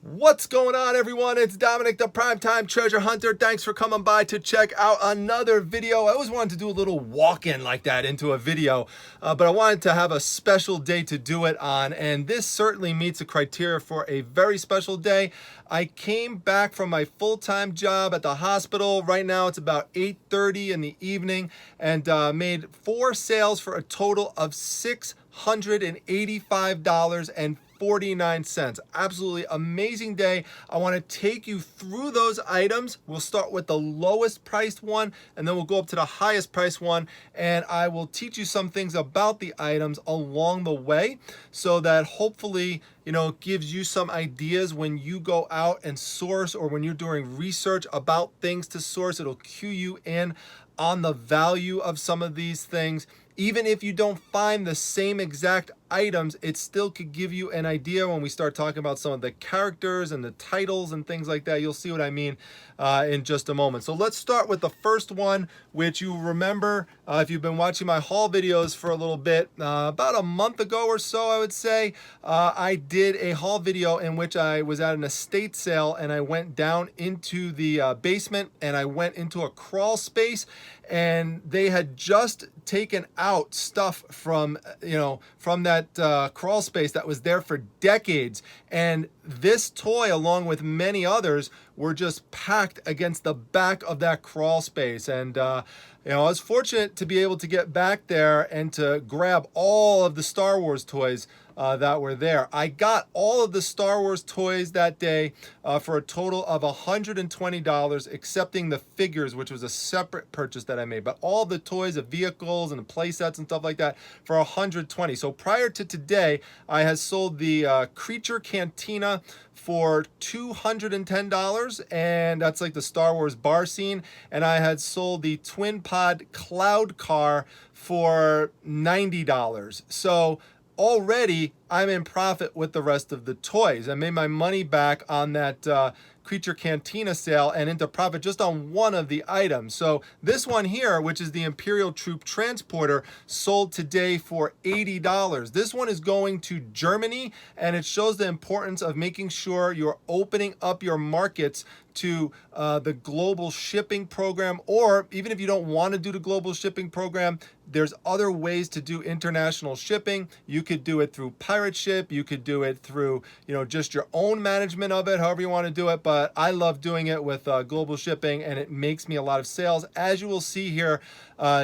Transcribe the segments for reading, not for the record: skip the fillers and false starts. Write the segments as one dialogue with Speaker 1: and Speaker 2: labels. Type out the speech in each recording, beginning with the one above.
Speaker 1: What's going on, everyone? It's Dominic, the Primetime Treasure Hunter. Thanks for coming by to check out another video. I always wanted to do a little walk-in like that into a video, but I wanted to have a special day to do it on, and this certainly meets the criteria for a very special day. I came back from my full-time job at the hospital. Right now it's about 8:30 in the evening, and made 4 sales for a total of $685.49. Absolutely amazing day. I want to take you through those items. We'll start with the lowest priced one, and then we'll go up to the highest priced one, and I will teach you some things about the items along the way so that hopefully it gives you some ideas when you go out and source, or when you're doing research about things to source. It'll cue you in on the value of some of these things. Even if you don't find the same exact items, it still could give you an idea when we start talking about some of the characters and the titles and things like that. You'll see what I mean in just a moment. So let's start with the first one, which you remember if you've been watching my haul videos for a little bit. About a month ago or so, I would say, I did a haul video in which I was at an estate sale, and I went down into the basement, and I went into a crawl space, and they had just taken out stuff from that crawl space that was there for decades, and this toy, along with many others, were just packed against the back of that crawl space. And I was fortunate to be able to get back there and to grab all of the Star Wars toys that were there. I got all of the Star Wars toys that day for a total of $120, excepting the figures, which was a separate purchase that I made. But all the toys, the vehicles and the play sets and stuff like that, for $120. So prior to today, I had sold the Creature Cantina for $210, and that's like the Star Wars bar scene. And I had sold the Twin Pod Cloud Car for $90. So already I'm in profit with the rest of the toys. I made my money back on that Creature Cantina sale and into profit just on one of the items. So this one here, which is the Imperial Troop Transporter, sold today for $80. This one is going to Germany, and it shows the importance of making sure you're opening up your markets to the global shipping program. Or even if you don't want to do the global shipping program, there's other ways to do international shipping. You could do it through pirate ship. You could do it through, just your own management of it, however you want to do it. But I love doing it with global shipping, and it makes me a lot of sales, as you will see here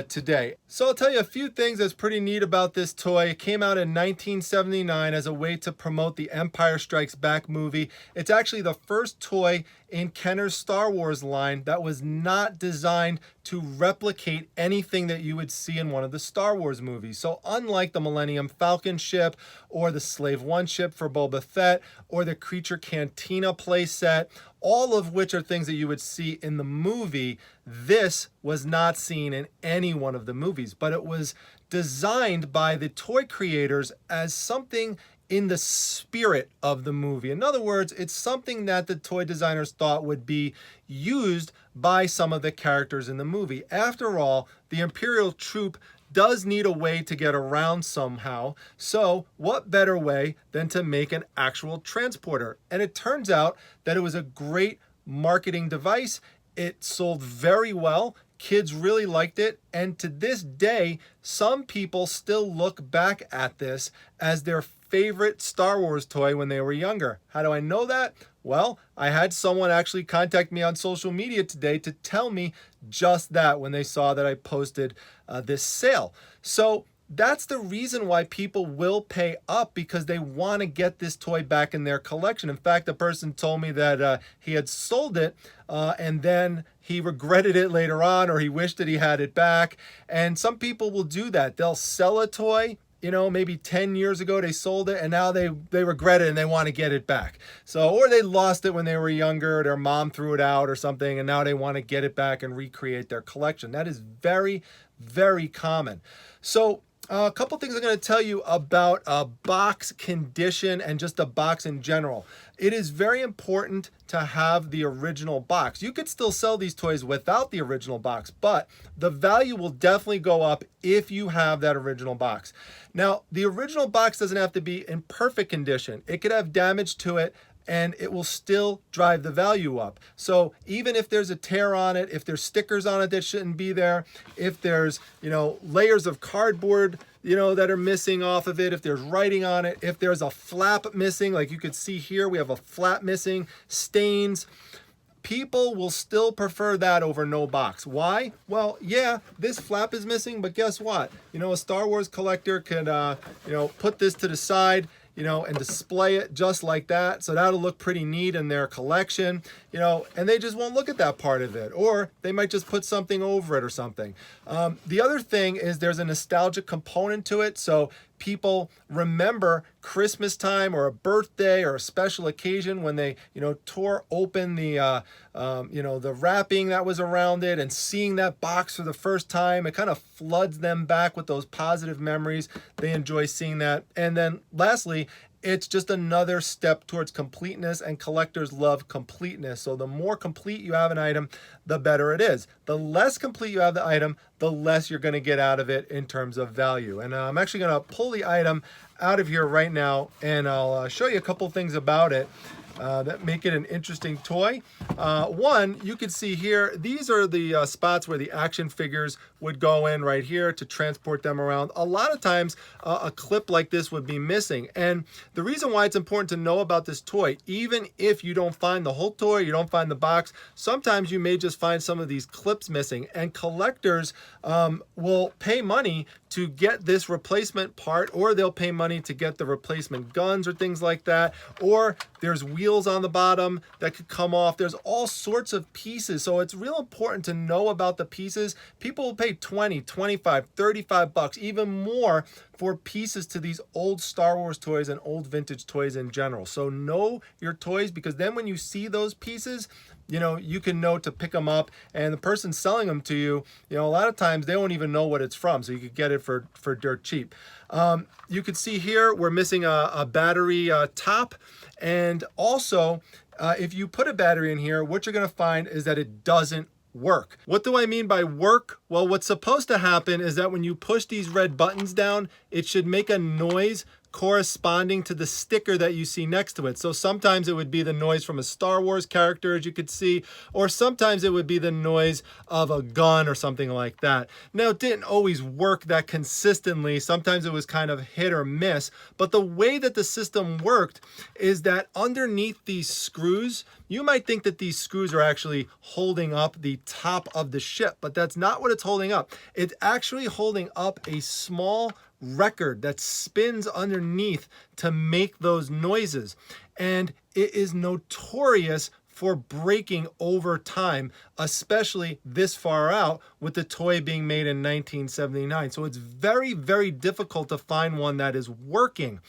Speaker 1: today. So I'll tell you a few things that's pretty neat about this toy. It came out in 1979 as a way to promote the Empire Strikes Back movie. It's actually the first toy in Kenner's Star Wars line that was not designed to replicate anything that you would see in one of the Star Wars movies. So unlike the Millennium Falcon ship, or the Slave One ship for Boba Fett, or the Creature Cantina playset, all of which are things that you would see in the movie, this was not seen in any one of the movies, but it was designed by the toy creators as something in the spirit of the movie. In other words, it's something that the toy designers thought would be used by some of the characters in the movie. After all, the Imperial Troop does need a way to get around somehow. So what better way than to make an actual transporter? And it turns out that it was a great marketing device. It sold very well. Kids really liked it. And to this day, some people still look back at this as their favorite Star Wars toy when they were younger. How do I know that? Well, I had someone actually contact me on social media today to tell me just that when they saw that I posted this sale. So that's the reason why people will pay up, because they want to get this toy back in their collection. In fact, the person told me that he had sold it and then he regretted it later on, or he wished that he had it back. And some people will do that. They'll sell a toy, maybe 10 years ago they sold it, and now they regret it and they want to get it back. So, or they lost it when they were younger, their mom threw it out or something, and now they want to get it back and recreate their collection. That is very, very common. So a couple things I'm going to tell you about a box condition and just a box in general. It is very important to have the original box. You could still sell these toys without the original box, but the value will definitely go up if you have that original box. Now, the original box doesn't have to be in perfect condition. It could have damage to it, and it will still drive the value up. So even if there's a tear on it, if there's stickers on it that shouldn't be there, if there's, layers of cardboard, that are missing off of it, if there's writing on it, if there's a flap missing, like you could see here, we have a flap missing, stains, people will still prefer that over no box. Why? Well, yeah, this flap is missing, but guess what? A Star Wars collector could, put this to the side, and display it just like that. So that'll look pretty neat in their collection, and they just won't look at that part of it. Or they might just put something over it or something. The other thing is there's a nostalgic component to it. So people remember Christmas time or a birthday or a special occasion when they, tore open the, the wrapping that was around it and seeing that box for the first time. It kind of floods them back with those positive memories. They enjoy seeing that. And then lastly, it's just another step towards completeness, and collectors love completeness. So the more complete you have an item, the better it is. The less complete you have the item, the less you're going to get out of it in terms of value. And I'm actually going to pull the item out of here right now, and I'll show you a couple things about it that make it an interesting toy. One, you can see here, these are the spots where the action figures would go in right here to transport them around. A lot of times a clip like this would be missing. And the reason why it's important to know about this toy, even if you don't find the whole toy, you don't find the box, sometimes you may just find some of these clips missing. And collectors will pay money to get this replacement part, or they'll pay money to get the replacement guns or things like that, or there's wheels on the bottom that could come off. There's all sorts of pieces, so it's real important to know about the pieces. People will pay 20, 25, 35 bucks, even more for pieces to these old Star Wars toys and old vintage toys in general. So know your toys, because then when you see those pieces, you can know to pick them up, and the person selling them to you, a lot of times they won't even know what it's from, so you could get it for dirt cheap. You can see here we're missing a battery top, and also if you put a battery in here, what you're going to find is that it doesn't work. What do I mean by work? Well, what's supposed to happen is that when you push these red buttons down, it should make a noise corresponding to the sticker that you see next to it. So sometimes it would be the noise from a Star Wars character, as you could see, or sometimes it would be the noise of a gun or something like that. Now, it didn't always work that consistently. Sometimes it was kind of hit or miss, but the way that the system worked is that underneath these screws, you might think that these screws are actually holding up the top of the ship, but that's not what it's holding up. It's actually holding up a small record that spins underneath to make those noises. And it is notorious for breaking over time, especially this far out with the toy being made in 1979. So it's very, very difficult to find one that is working.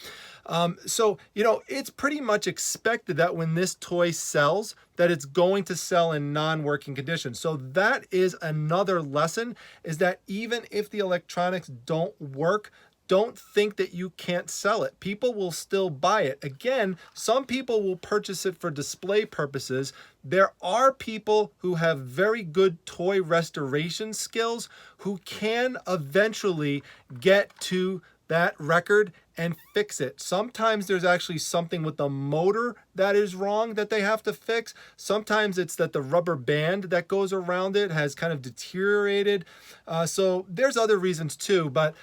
Speaker 1: So, it's pretty much expected that when this toy sells, that it's going to sell in non-working condition. So that is another lesson, is that even if the electronics don't work, don't think that you can't sell it. People will still buy it. Again, some people will purchase it for display purposes. There are people who have very good toy restoration skills who can eventually get to that record and fix it. Sometimes there's actually something with the motor that is wrong that they have to fix. Sometimes it's that the rubber band that goes around it has kind of deteriorated. So there's other reasons too, but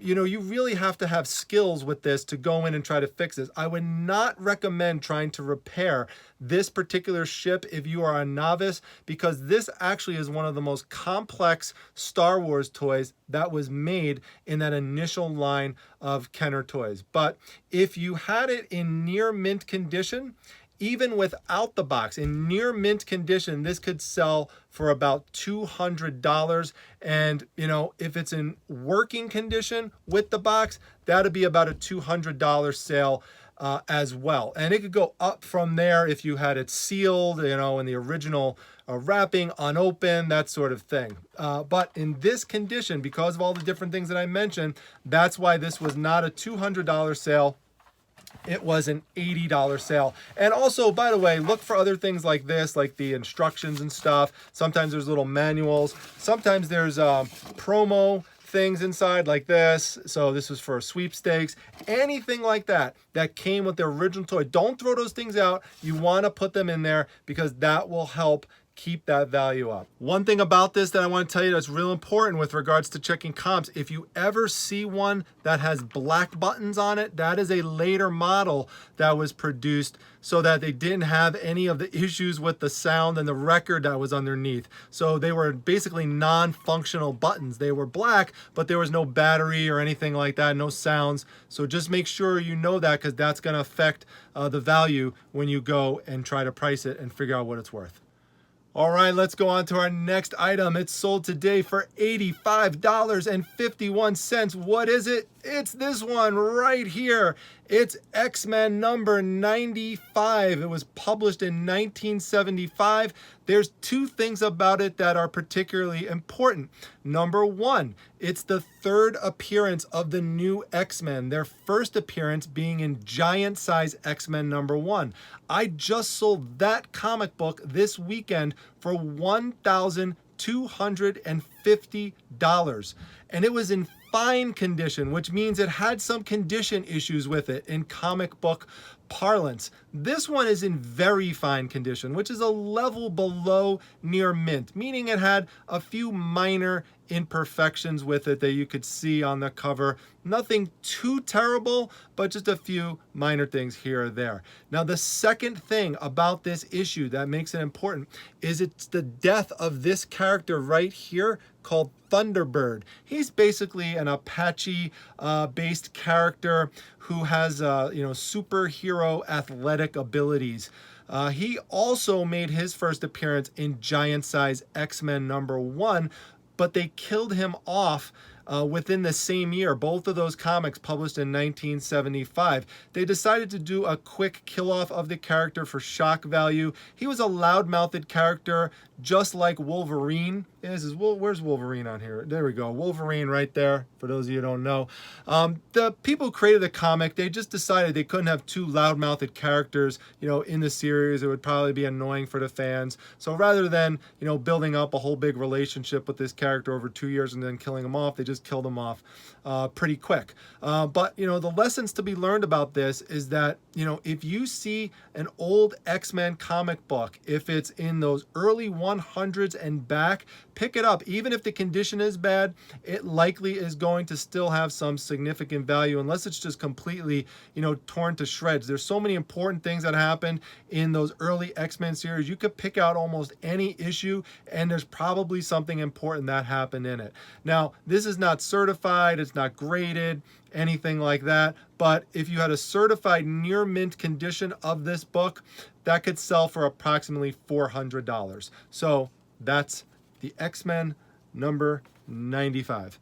Speaker 1: you really have to have skills with this to go in and try to fix this. I would not recommend trying to repair this particular ship if you are a novice, because this actually is one of the most complex Star Wars toys that was made in that initial line of Kenner toys. But if you had it in near mint condition, even without the box, in near mint condition, this could sell for about $200. And, if it's in working condition with the box, that'd be about a $200 sale as well. And it could go up from there if you had it sealed, in the original wrapping, unopened, that sort of thing. But in this condition, because of all the different things that I mentioned, that's why this was not a $200 sale. It was an $80 sale. And also, by the way, look for other things like this, like the instructions and stuff. Sometimes there's little manuals. Sometimes there's promo things inside like this. So this was for sweepstakes, anything like that that came with the original toy. Don't throw those things out. You want to put them in there because that will help keep that value up. One thing about this that I want to tell you that's real important with regards to checking comps, if you ever see one that has black buttons on it, that is a later model that was produced so that they didn't have any of the issues with the sound and the record that was underneath. So they were basically non-functional buttons. They were black, but there was no battery or anything like that, no sounds. So just make sure you know that, because that's going to affect the value when you go and try to price it and figure out what it's worth. All right, let's go on to our next item. It's sold today for $85.51. What is it? It's this one right here. It's X-Men number 95. It was published in 1975. There's two things about it that are particularly important. Number one, it's the third appearance of the new X-Men, their first appearance being in giant size X-Men number 1. I just sold that comic book this weekend for $1,250. And it was in fine condition, which means it had some condition issues with it in comic book parlance. This one is in very fine condition, which is a level below near mint, meaning it had a few minor imperfections with it that you could see on the cover. Nothing too terrible, but just a few minor things here or there. Now, the second thing about this issue that makes it important is it's the death of this character right here called Thunderbird. He's basically an Apache based character who has superhero athletic abilities. He also made his first appearance in giant size X-Men number 1, but they killed him off within the same year. Both of those comics published in 1975. They decided to do a quick kill off of the character for shock value. He was a loud-mouthed character, just like Wolverine. Where's Wolverine on here? There we go. Wolverine right there, for those of you who don't know. The people who created the comic, they just decided they couldn't have two loud-mouthed characters, in the series. It would probably be annoying for the fans. So rather than, building up a whole big relationship with this character over 2 years and then killing him off, they just killed him off pretty quick. But the lessons to be learned about this is that, if you see an old X-Men comic book, if it's in those early 100s and back, pick it up. Even if the condition is bad, it likely is going to still have some significant value, unless it's just completely, torn to shreds. There's so many important things that happened in those early X-Men series. You could pick out almost any issue, and there's probably something important that happened in it. Now, this is not certified, it's not graded, anything like that, but if you had a certified near mint condition of this book, that could sell for approximately $400. So that's the X-Men number 95.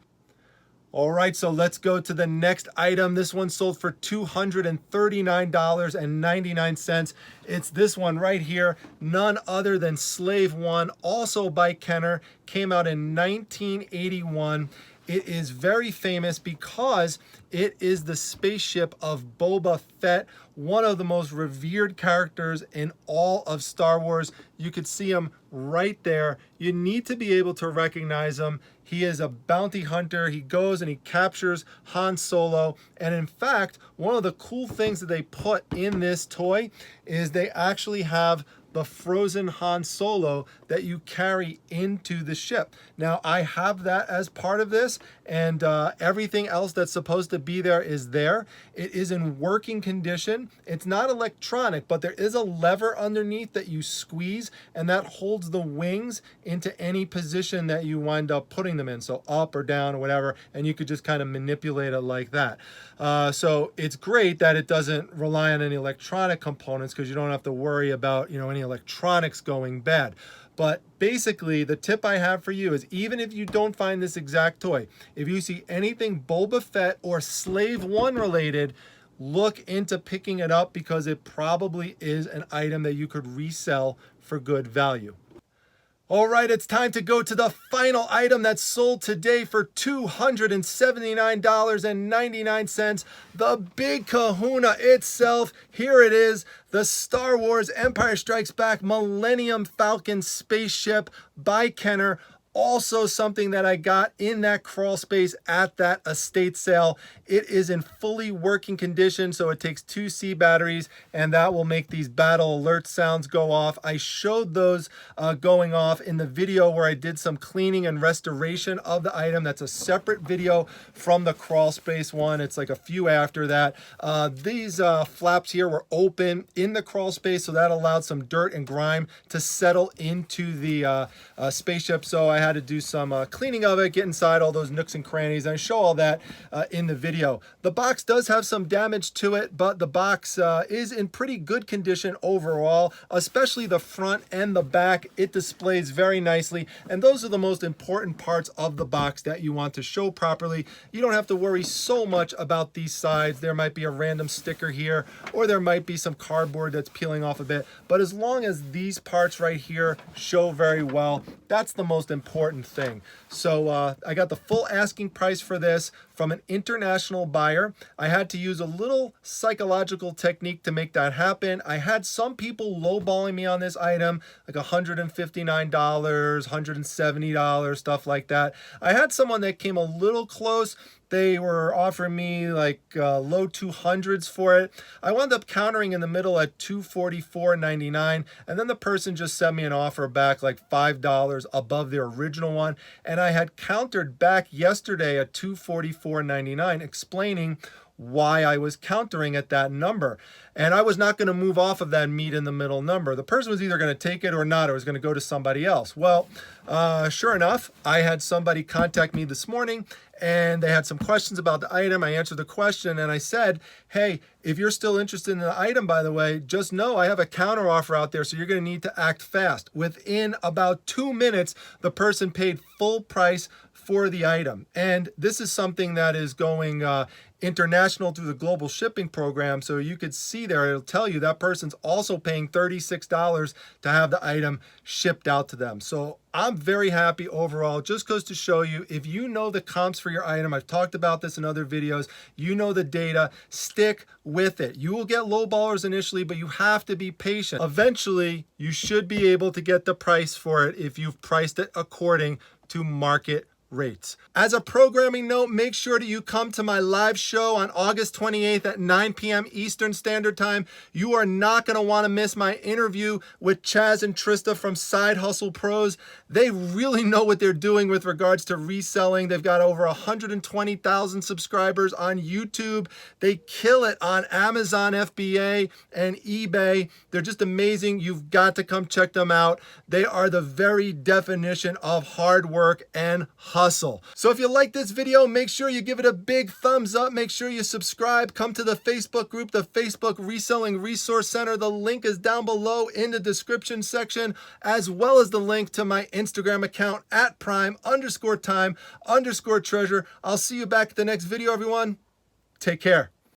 Speaker 1: All right, so let's go to the next item. This one sold for $239.99. It's this one right here, none other than Slave One, also by Kenner, came out in 1981. It is very famous because it is the spaceship of Boba Fett, one of the most revered characters in all of Star Wars. You could see him right there. You need to be able to recognize him. He is a bounty hunter. He goes and he captures Han Solo. And in fact, one of the cool things that they put in this toy is they actually have the frozen Han Solo that you carry into the ship. Now, I have that as part of this, and everything else that's supposed to be there is there. It is in working condition. It's not electronic, but there is a lever underneath that you squeeze, and that holds the wings into any position that you wind up putting them in, so up or down or whatever, and you could just kind of manipulate it like that. So it's great that it doesn't rely on any electronic components, because you don't have to worry about any electronics going bad. But basically, the tip I have for you is, even if you don't find this exact toy, if you see anything Boba Fett or Slave One related, look into picking it up, because it probably is an item that you could resell for good value. All right, it's time to go to the final item that's sold today for $279.99. The big kahuna itself. Here it is, the Star Wars Empire Strikes Back Millennium Falcon spaceship by Kenner, also something that I got in that crawl space at that estate sale. It is in fully working condition, so it takes 2 C batteries, and that will make these battle alert sounds go off. I showed those going off in the video where I did some cleaning and restoration of the item. That's a separate video from the crawl space one. It's like a few after that. These flaps here were open in the crawl space, so that allowed some dirt and grime to settle into the spaceship. So I had to do some cleaning of it, get inside all those nooks and crannies, and I show all that in the video. The box does have some damage to it, but the box is in pretty good condition overall, especially the front and the back. It displays very nicely, and those are the most important parts of the box that you want to show properly. You don't have to worry so much about these sides. There might be a random sticker here, or there might be some cardboard that's peeling off a bit, but as long as these parts right here show very well, that's the most important thing. So I got the full asking price for this from an international buyer. I had to use a little psychological technique to make that happen. I had some people lowballing me on this item, like $159, $170, stuff like that. I had someone that came a little close. They were offering me like low 200s for it. I wound up countering in the middle at $244.99, and then the person just sent me an offer back like $5 above their original one, and I had countered back yesterday at $244.99, explaining why I was countering at that number. And I was not going to move off of that meet in the middle number. The person was either going to take it or not. It was going to go to somebody else. Well, sure enough, I had somebody contact me this morning, and they had some questions about the item. I answered the question, and I said, hey, if you're still interested in the item, by the way, just know I have a counter offer out there, so you're going to need to act fast. Within about 2 minutes, the person paid full price for the item. And this is something that is going international through the global shipping program. So you could see there, it'll tell you that person's also paying $36 to have the item shipped out to them. So I'm very happy overall. Just goes to show you, if you know the comps for your item, I've talked about this in other videos, you know the data, stick with it. You will get lowballers initially, but you have to be patient. Eventually, you should be able to get the price for it if you've priced it according to market rates. As a programming note, make sure that you come to my live show on August 28th at 9 p.m. Eastern Standard Time. You are not going to want to miss my interview with Chaz and Trista from Side Hustle Pros. They really know what they're doing with regards to reselling. They've got over 120,000 subscribers on YouTube. They kill it on Amazon FBA and eBay. They're just amazing. You've got to come check them out. They are the very definition of hard work and hustle. So if you like this video, make sure you give it a big thumbs up. Make sure you subscribe. Come to the Facebook group, the Facebook Reselling Resource Center. The link is down below in the description section, as well as the link to my Instagram account at prime_time_treasure. I'll see you back at the next video, everyone. Take care.